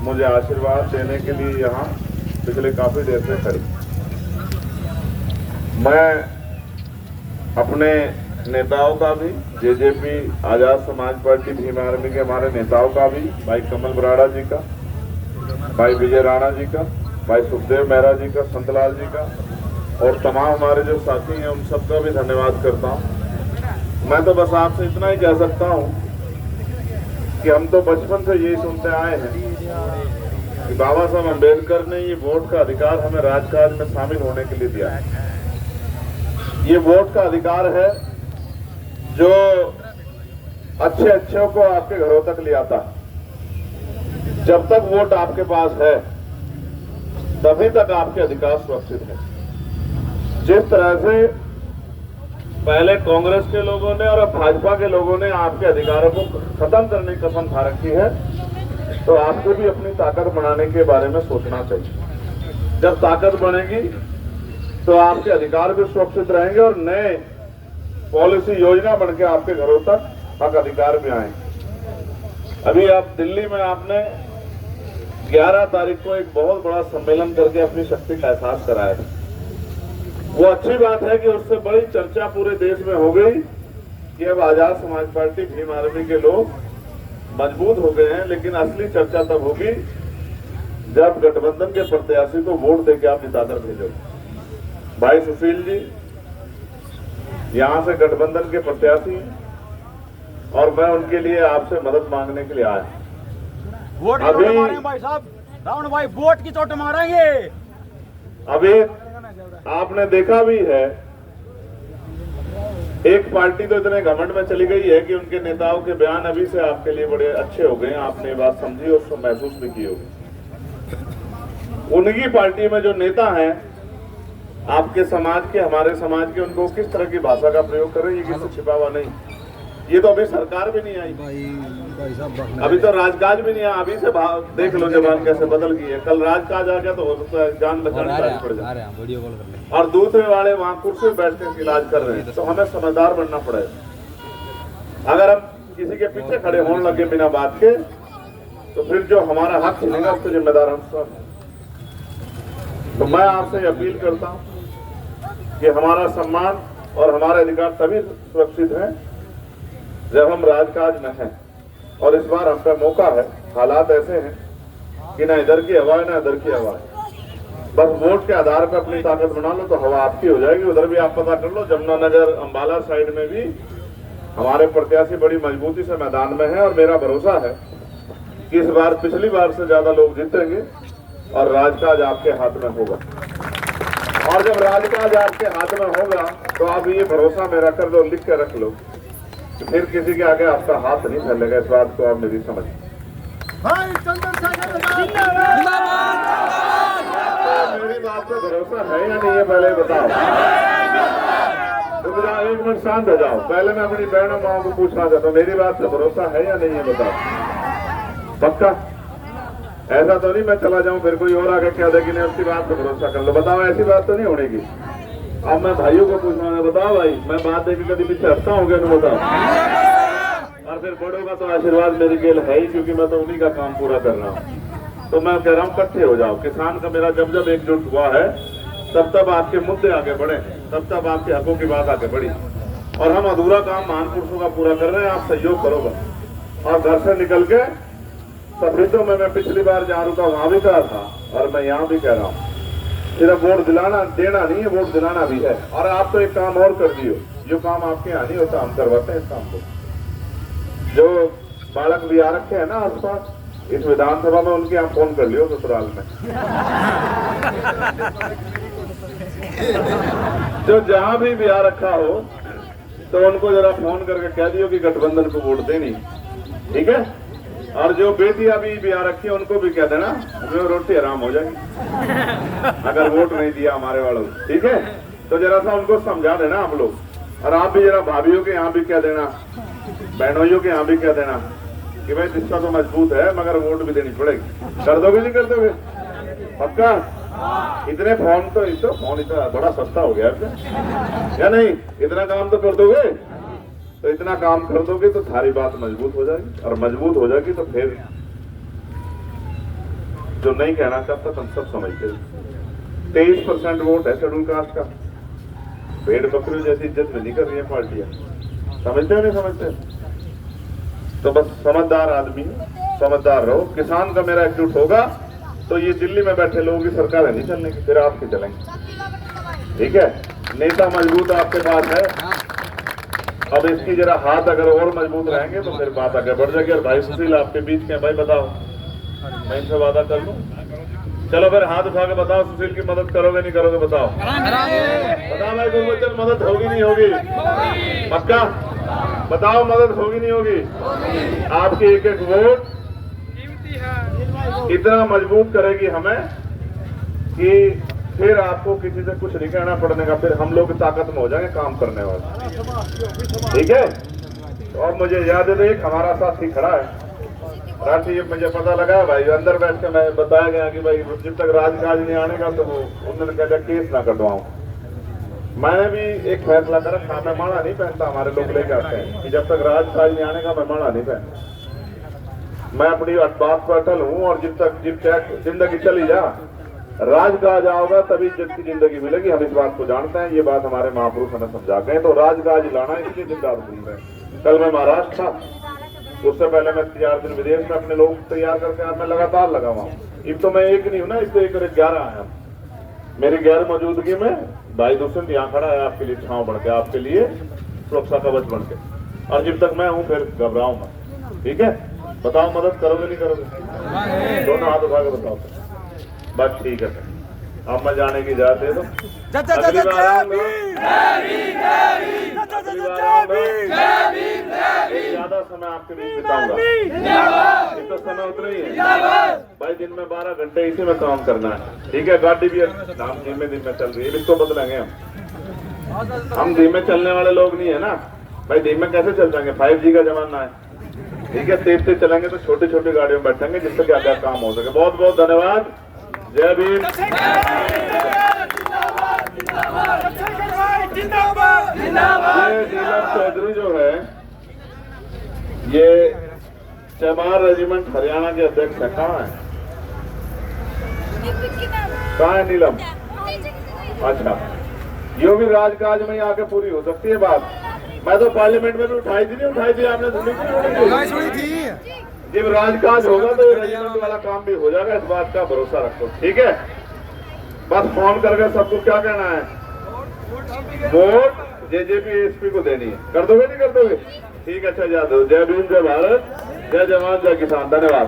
मुझे आशीर्वाद देने के लिए यहाँ पिछले काफ़ी देर से खड़ी। मैं अपने नेताओं का भी, जेजेपी आज़ाद समाज पार्टी भीम आर्मी के हमारे नेताओं का भी, भाई कमल बराड़ा जी का, भाई विजय राणा जी का, भाई सुखदेव मेहरा जी का, संतलाल जी का और तमाम हमारे जो साथी हैं उन सबका भी धन्यवाद करता हूँ। मैं तो बस आपसे इतना ही कह सकता हूँ कि हम तो बचपन से यही सुनते आए हैं कि बाबा साहब अम्बेडकर ने ये वोट का अधिकार हमें राजकाज में शामिल होने के लिए दिया है। ये वोट का अधिकार है जो अच्छे अच्छों को आपके घरों तक ले आता है। जब तक वोट आपके पास है तभी तक आपके अधिकार सुरक्षित है। जिस तरह से पहले कांग्रेस के लोगों ने और अब भाजपा के लोगों ने आपके अधिकारों को खत्म करने की कसम खा रखी है, तो आपको भी अपनी ताकत बढ़ाने के बारे में सोचना चाहिए। जब ताकत बढ़ेगी तो आपके अधिकार भी सुरक्षित रहेंगे और नए पॉलिसी योजना बनके आपके घरों तक हक अधिकार भी आएंगे। अभी आप दिल्ली में आपने 11 तारीख को एक बहुत बड़ा सम्मेलन करके अपनी शक्ति का एहसास कराया था। वो अच्छी बात है कि उससे बड़ी चर्चा पूरे देश में हो गई कि अब आजाद समाज पार्टी भीम आर्मी के लोग मजबूत हो गए हैं, लेकिन असली चर्चा तब होगी जब गठबंधन के प्रत्याशी को वोट देके आप जिताकर भेजोगे। भाई सुशील जी यहाँ से गठबंधन के प्रत्याशी हैं और मैं उनके लिए आपसे मदद मांगने के लिए आया। वोट की चोट मारेंगे भाई साहब, रावण भाई वोट की चोट मारेंगे। अभी आपने देखा भी है, एक पार्टी तो इतने घमंड में चली गई है कि उनके नेताओं के बयान अभी से आपके लिए बड़े अच्छे हो गए हैं। आपने ये बात समझी और उसको महसूस भी की होगी। उनकी पार्टी में जो नेता हैं आपके समाज के, हमारे समाज के, उनको किस तरह की भाषा का प्रयोग कर रहे हैं, ये किसी छिपा हुआ नहीं। ये तो अभी सरकार भी नहीं आई, अभी तो राजकाज भी नहीं आया। अभी से देख लो जबान कैसे बदल गई है। कल राजकाज आ गया तो हो सकता है जान बचाने पड़ जाए। और दूसरे वाले वहाँ कुर्सी बैठ कर इलाज कर रहे हैं, तो हमें समझदार बनना पड़ेगा। अगर हम किसी के पीछे खड़े होने लगे बिना बात के, तो फिर जो हमारा हक छीनेगा उसके जिम्मेदार हम सब। तो मैं आपसे अपील करता हूँ कि हमारा सम्मान और हमारे अधिकार तभी सुरक्षित हैं जब हम राजकाज में हैं। और इस बार हम पे मौका है। हालात ऐसे हैं कि ना इधर की हवा है ना इधर की हवा है। बस वोट के आधार पर अपनी ताकत बना लो तो हवा आपकी हो जाएगी। उधर भी आप पता कर लो, जमुनानगर अंबाला साइड में भी हमारे प्रत्याशी बड़ी मजबूती से मैदान में है और मेरा भरोसा है कि इस बार पिछली बार से ज्यादा लोग जीतेंगे और राजकाज आपके हाथ में होगा। और जब राजकाज आपके हाथ में होगा तो आप ये भरोसा मेरा कर लो, लिख के रख लो, तो फिर किसी के आगे आपका हाथ नहीं फैलेगा। इस बात को आप मेरी समझ। मेरी बात पे भरोसा है या नहीं है पहले बताओ। तो मेरा 1 मिनट शांत हो जाओ। पहले मैं अपनी बहनों माओ को पूछना चाहता हूँ, मेरी बात पे भरोसा है या नहीं है बताओ। पक्का? ऐसा तो नहीं मैं चला जाऊं फिर कोई और आगे क्या देगी, नहीं उसकी बात पे भरोसा कर लो। बताओ, ऐसी बात तो नहीं होने की। अब मैं भाइयों को पूछना है, बताओ भाई, मैं बात देकर कभी पीछे हटता हूँ क्या? बताओ। और फिर बड़ों का तो आशीर्वाद मेरी गेल है ही, क्योंकि मैं तो उन्हीं का काम पूरा कर रहा हूँ। तो मैं कह रहा हूँ इकट्ठे हो जाओ। किसान का मेरा जब जब एकजुट हुआ है तब तब आपके मुद्दे आगे बढ़े, तब तब आपके हकों की बात आगे बढ़ी। और हम अधूरा काम महान पुरुषों का पूरा कर रहे हैं। आप सहयोग करोगे। और घर से निकल के सफेदों में मैं पिछली बार जहाँ रुका वहां भी कहा था और मैं यहाँ भी कह रहा हूँ, सिर्फ वोट दिलाना देना नहीं है, वोट दिलाना भी है। और आप तो एक काम और कर दियो, जो काम आपके यहाँ नहीं होता हम करवाते हैं इस काम को। जो बालक भी आ रखे हैं ना आसपास इस विधानसभा में, उनके यहाँ फोन कर लियो ससुराल में। जो जहां भी बिहार रखा हो तो उनको जरा फोन करके कह दियो कि गठबंधन को वोट देनी, ठीक है। और जो बेटियां भी बिहार रखी है उनको भी कह देना, जो रोटी आराम हो जाएगी अगर वोट नहीं दिया हमारे वालों, ठीक है। तो जरा सा उनको समझा देना आप लोग। और आप भी जरा भाभीियों के यहाँ भी कह देना, बहनोइयों के यहाँ भी कह देना कि भाई रिश्ता तो मजबूत है मगर वोट भी देनी पड़ेगी। कर दोगे नहीं कर दोगे? पक्का? इतने फोन तो फोन इतना बड़ा सस्ता हो गया या नहीं? इतना काम तो कर दोगे। तो इतना काम कर दोगे तो सारी बात मजबूत हो जाएगी। और मजबूत हो जाएगी तो फिर जो नहीं कहना चाहता हम सब समझते हैं। 23% वोट है शेड्यूल कास्ट का। भेड़ बकरियों जैसी इज्जत में नहीं कर रही है पार्टियां, समझते हो नहीं समझते? तो बस समझदार आदमी, समझदार रहो। किसान का मेरा एकजुट होगा तो ये दिल्ली में बैठे लोगों की सरकार नहीं चलने की, फिर आपके चलेंगे। ठीक है, नेता मजबूत आपके पास है, अब इसकी जरा हाथ अगर और मजबूत रहेंगे तो फिर बात आगे बढ़ जाएगी। और भाई सुशील आपके बीच के भाई बताओ, मैं इनसे वादा कर लूं? चलो फिर हाथ उठा के बताओ, सुशील की मदद करोगे नहीं करोगे? बताओ बताओ भाई गुरबचन, मदद होगी नहीं होगी? पक्का बताओ, मदद होगी नहीं होगी? आपकी एक एक वोट इतना मजबूत करेगी हमें कि फिर आपको किसी से कुछ नहीं कहना पड़ने का, फिर हम लोग ताकत में हो जाएंगे काम करने वाले। ठीक है, और मुझे याद है एक हमारा साथी खड़ा है राष्ट्रीय, मुझे पता लगा भाई अंदर बैठ के मैं बताया गया कि भाई जब तक राजकाज नहीं आने का तो वो उन्होंने कहा केस ना कटवाऊं। मैंने भी एक फैसला कर रखा, मैं माला नहीं पहनता, हमारे लोग लेके आते हैं कि जब तक राजकाज नहीं आने का मैं माला नहीं पहनता। मैं अपनी बात पर अटल हूँ, और जब तक जिंदगी चली जा राजकाज आओगा तभी इज्जत की जिंदगी मिलेगी। हम इस बात को जानते हैं, ये बात हमारे महापुरुष हमें समझा गए। तो राजकाज लाना इसलिए जिंदाबाद बोल रहे हैं। कल मैं महाराष्ट्र था, उससे पहले मैं 4 दिन विदेश में अपने लोग तैयार करके आज मैं लगातार लगा हुआ हूँ। अब तो मैं एक नहीं हूँ ना, इससे 11 आया। मेरी गैर मौजूदगी में भाई दुष्यंत यहाँ खड़ा है आपके लिए छांव बढ़ के, आपके लिए सुरक्षा कवच बन के, और जब तक मैं हूँ फिर घबराऊंगा। ठीक है, बताओ मदद करोगे नहीं करोगे? दोनों हाथ उठा के बताओ। बस ठीक है, अब मैं जाने की इजाजत दे दो। ज्यादा समय आपके बीच बिताऊंगा, एक तो समय उतना ही है भाई, दिन में 12 घंटे इसी में काम करना है। ठीक है, गाड़ी भी नाम धीमे धीमे चल रही है, इसको बदलेंगे हम धीमे चलने वाले लोग नहीं है ना भाई, धीमे कैसे चल जाएंगे? 5G का जमाना है। ठीक है, तेज तेज चलेंगे तो छोटी छोटी गाड़ियों में बैठेंगे जिससे क्या क्या काम हो सके। बहुत बहुत धन्यवाद, जय भीम। ये नीलम चौधरी जो है ये चमार रेजिमेंट हरियाणा के अध्यक्ष है। कहाँ है नीलम? अच्छा, यो भी राजकाज में आके पूरी हो सकती है बात। मैं तो पार्लियामेंट में भी उठाई थी, नहीं उठाई थी? आपने सुनी थी? जब राजकाज होगा तो ये रेजिमेंट वाला काम भी हो जाएगा, इस बात का भरोसा रखो। ठीक है, बस फोन करके सबको क्या कहना है, वोट जेजेपी एसपी को देनी है। कर दोगे नहीं कर दोगे? ठीक है, अच्छा जा दो। जय भीम, जय भारत, जय जवान, जय किसान। धन्यवाद।